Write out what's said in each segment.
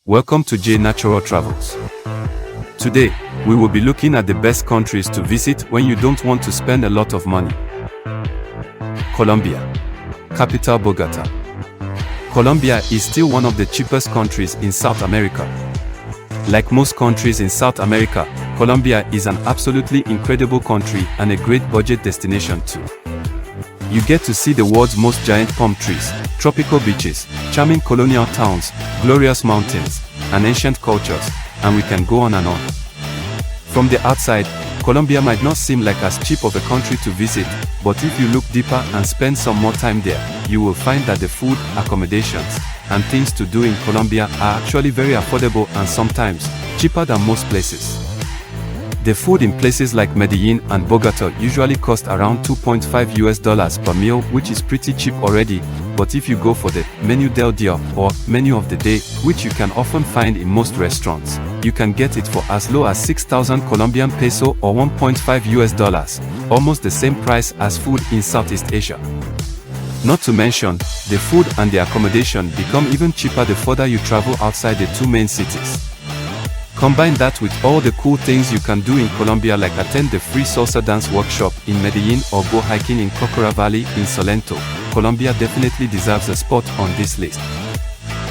Welcome to J Natural Travels. Today, we will be looking at the best countries to visit when you don't want to spend a lot of money. Colombia. Capital Bogota. Colombia is still one of the cheapest countries in South America. Like most countries in South America, Colombia is an absolutely incredible country and a great budget destination too. You get to see the world's most giant palm trees, tropical beaches, charming colonial towns, glorious mountains, and ancient cultures, and we can go on and on. From the outside, Colombia might not seem like as cheap of a country to visit, but if you look deeper and spend some more time there, you will find that the food, accommodations, and things to do in Colombia are actually very affordable and sometimes cheaper than most places. The food in places like Medellin and Bogota usually cost around $2.5 per meal, which is pretty cheap already, but if you go for the Menú del Día or Menu of the Day, which you can often find in most restaurants, you can get it for as low as 6,000 Colombian peso or $1.5, almost the same price as food in Southeast Asia. Not to mention, the food and the accommodation become even cheaper the further you travel outside the two main cities. Combine that with all the cool things you can do in Colombia, like attend the free salsa dance workshop in Medellin or go hiking in Cocora Valley in Salento. Colombia definitely deserves a spot on this list.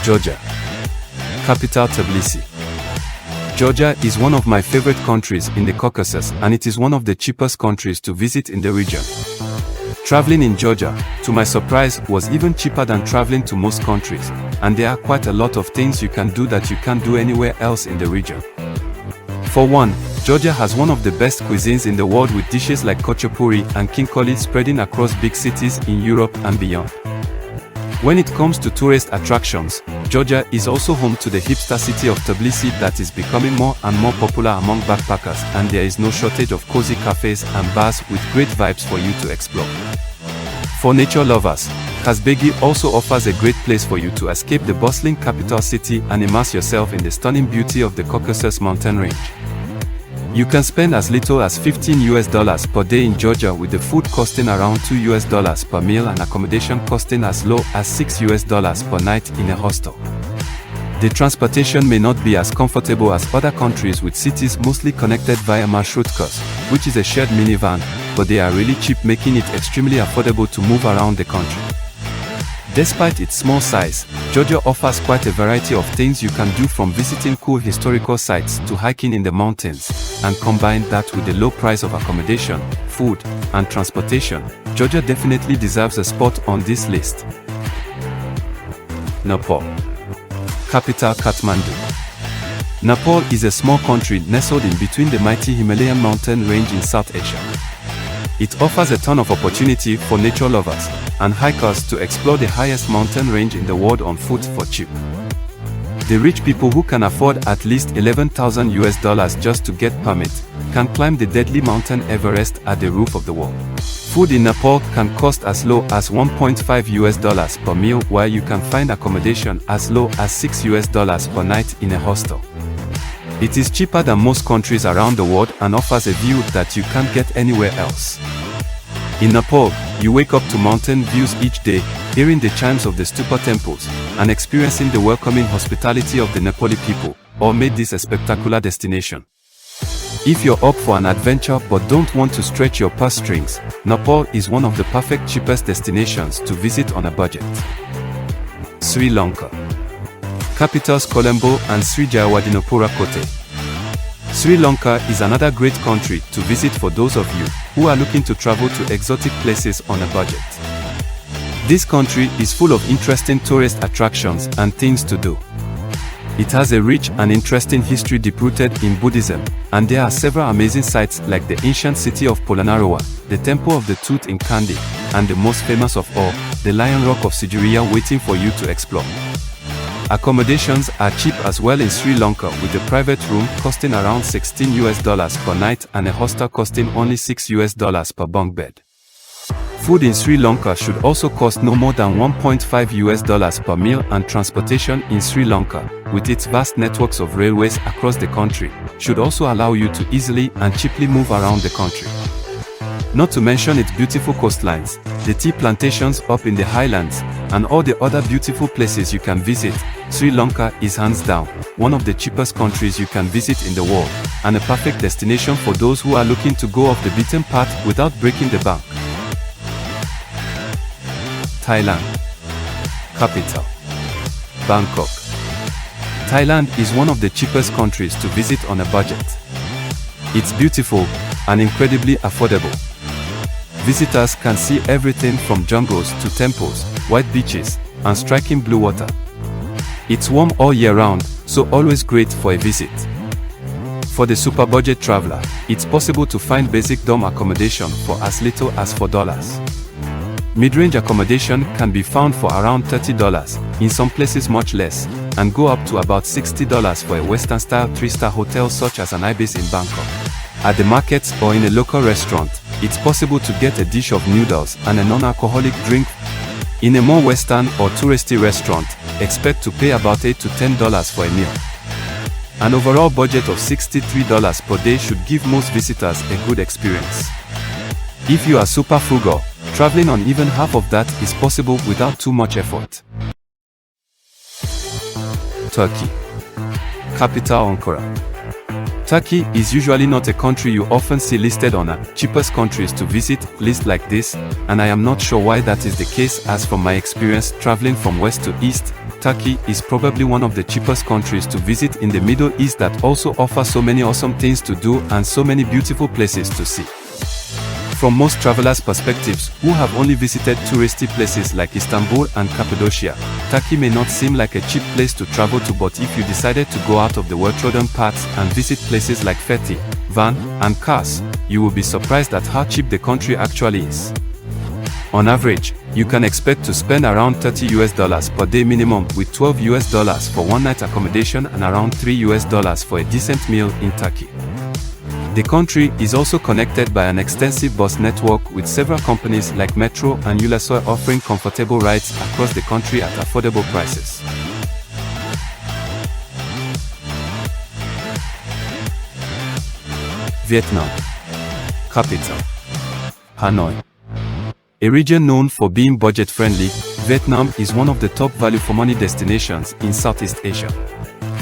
Georgia. Capital Tbilisi. Georgia is one of my favorite countries in the Caucasus, and it is one of the cheapest countries to visit in the region. Traveling in Georgia, to my surprise, was even cheaper than traveling to most countries, and there are quite a lot of things you can do that you can't do anywhere else in the region. For one, Georgia has one of the best cuisines in the world, with dishes like khachapuri and khinkali spreading across big cities in Europe and beyond. When it comes to tourist attractions, Georgia is also home to the hipster city of Tbilisi that is becoming more and more popular among backpackers, and there is no shortage of cozy cafes and bars with great vibes for you to explore. For nature lovers, Kazbegi also offers a great place for you to escape the bustling capital city and immerse yourself in the stunning beauty of the Caucasus mountain range. You can spend as little as $15 per day in Georgia, with the food costing around $2 per meal and accommodation costing as low as $6 per night in a hostel. The transportation may not be as comfortable as other countries, with cities mostly connected via marshrutkos, which is a shared minivan, but they are really cheap, making it extremely affordable to move around the country. Despite its small size, Georgia offers quite a variety of things you can do, from visiting cool historical sites to hiking in the mountains, and combine that with the low price of accommodation, food, and transportation, Georgia definitely deserves a spot on this list. Nepal. Capital Kathmandu. Nepal is a small country nestled in between the mighty Himalayan mountain range in South Asia. It offers a ton of opportunity for nature lovers and hikers to explore the highest mountain range in the world on foot for cheap. The rich people who can afford at least $11,000 just to get permit can climb the deadly mountain Everest at the roof of the world. Food in Nepal can cost as low as $1.5 per meal, while you can find accommodation as low as $6 per night in a hostel. It is cheaper than most countries around the world and offers a view that you can't get anywhere else. In Nepal, you wake up to mountain views each day, hearing the chimes of the stupa temples, and experiencing the welcoming hospitality of the Nepali people, all made this a spectacular destination. If you're up for an adventure but don't want to stretch your purse strings, Nepal is one of the perfect cheapest destinations to visit on a budget. Sri Lanka. Capitals Colombo and Sri Jayawardenepura Kotte. Sri Lanka is another great country to visit for those of you who are looking to travel to exotic places on a budget. This country is full of interesting tourist attractions and things to do. It has a rich and interesting history deep-rooted in Buddhism, and there are several amazing sites like the ancient city of Polonnaruwa, the Temple of the Tooth in Kandy, and the most famous of all, the Lion Rock of Sigiriya, waiting for you to explore. Accommodations are cheap as well in Sri Lanka, with a private room costing around $16 per night and a hostel costing only $6 per bunk bed. Food in Sri Lanka should also cost no more than $1.5 per meal, and transportation in Sri Lanka, with its vast networks of railways across the country, should also allow you to easily and cheaply move around the country. Not to mention its beautiful coastlines, the tea plantations up in the highlands, and all the other beautiful places you can visit, Sri Lanka is hands down one of the cheapest countries you can visit in the world, and a perfect destination for those who are looking to go off the beaten path without breaking the bank. Thailand. Capital: Bangkok. Thailand is one of the cheapest countries to visit on a budget. It's beautiful and incredibly affordable. Visitors can see everything from jungles to temples, white beaches, and striking blue water. It's warm all year round, so always great for a visit. For the super budget traveler, it's possible to find basic dorm accommodation for as little as $4. Mid-range accommodation can be found for around $30, in some places much less, and go up to about $60 for a Western-style 3-star hotel such as an Ibis in Bangkok. At the markets or in a local restaurant, it's possible to get a dish of noodles and a non-alcoholic drink. In a more Western or touristy restaurant, expect to pay about $8 to $10 for a meal. An overall budget of $63 per day should give most visitors a good experience. If you are super frugal, traveling on even half of that is possible without too much effort. Turkey. Capital: Ankara. Turkey is usually not a country you often see listed on a cheapest countries to visit list like this, and I am not sure why that is the case, as from my experience traveling from west to east, Turkey is probably one of the cheapest countries to visit in the Middle East that also offers so many awesome things to do and so many beautiful places to see. From most travelers' perspectives who have only visited touristy places like Istanbul and Cappadocia, Turkey may not seem like a cheap place to travel to, but if you decided to go out of the well-trodden paths and visit places like Fethi, Van, and Kars, you will be surprised at how cheap the country actually is. On average, you can expect to spend around $30 per day minimum, with $12 for one-night accommodation and around $3 for a decent meal in Turkey. The country is also connected by an extensive bus network, with several companies like Metro and Ulusoy offering comfortable rides across the country at affordable prices. Vietnam. Capital: Hanoi. A region known for being budget-friendly, Vietnam is one of the top value-for-money destinations in Southeast Asia.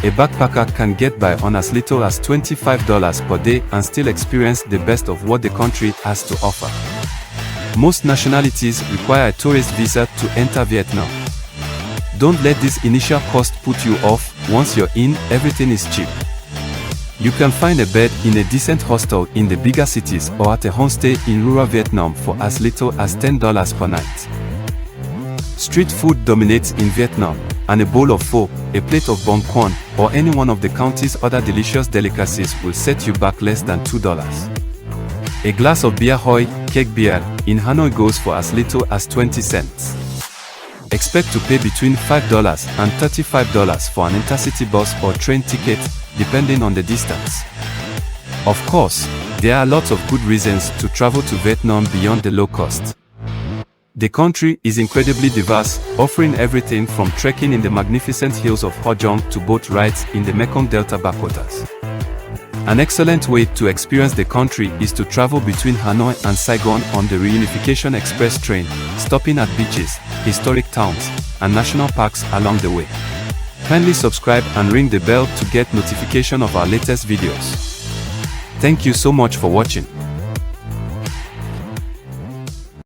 A backpacker can get by on as little as $25 per day and still experience the best of what the country has to offer. Most nationalities require a tourist visa to enter Vietnam. Don't let this initial cost put you off. Once you're in, everything is cheap. You can find a bed in a decent hostel in the bigger cities or at a homestay in rural Vietnam for as little as $10 per night. Street food dominates in Vietnam, and a bowl of pho, a plate of bom quan, or any one of the country's other delicious delicacies will set you back less than $2. A glass of Bia Hoi, keg beer, in Hanoi goes for as little as 20 cents. Expect to pay between $5 and $35 for an intercity bus or train ticket, depending on the distance. Of course, there are lots of good reasons to travel to Vietnam beyond the low cost. The country is incredibly diverse, offering everything from trekking in the magnificent hills of Ho Giang to boat rides in the Mekong Delta backwaters. An excellent way to experience the country is to travel between Hanoi and Saigon on the Reunification Express train, stopping at beaches, historic towns, and national parks along the way. Kindly subscribe and ring the bell to get notification of our latest videos. Thank you so much for watching.